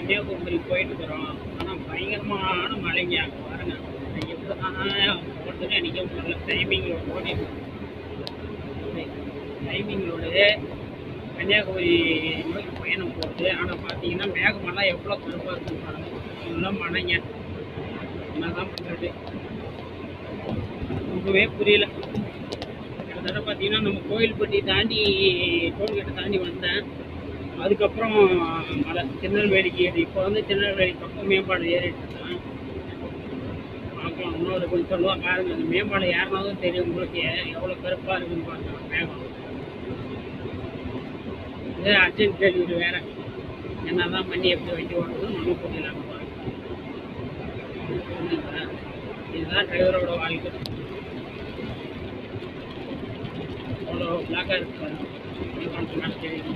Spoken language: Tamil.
கன்னியாகுமரி போயிட்டு இருக்கிறோம். ஆனால் பயங்கரமான மழைங்க பாருங்க. எப்படி தான் போட்டுன்னு நினைக்க முடியல. டைமிங்களோட கன்னியாகுமரி நோக்கி பயணம் போகுது. ஆனால் பார்த்தீங்கன்னா மேகமெல்லாம் எவ்வளோ கருப்பாக இருக்குன்னு பாருங்க. ஃபுல்லாக மழைங்க. என்னதான் பண்ணுறது ரொம்பவே புரியல. கிட்டத்தட்ட பார்த்தீங்கன்னா நம்ம கோயில்பட்டி தாண்டி டோல்கேட்டை தாண்டி வந்தேன். அதுக்கப்புறம் மலை திருநெல்வேலிக்கு ஏறி இப்போ வந்து திருநெல்வேலி பக்கம் மேம்பாடு ஏறிட்டு இருக்கேன். பார்க்கலாம் இன்னொரு கொஞ்சம் சொல்லுவாங்க பாருங்க. அந்த மேம்பாடு ஏறினாலும் தெரியும் உங்களுக்கு எவ்வளோ கருப்பாக இருக்குன்னு பாருங்க மேகம். இது அர்ஜென்ட் டெலிவரி வேற. என்னதான் பண்ணி எப்படி வண்டி ஓடுறதுன்னு ஒன்றும் புரியலாங்க பாருங்க. இதுதான் டிரைவரோட வாழ்க்கை. அவ்வளோ பிளாக்காக இருக்கு பாருங்க. தெரியும்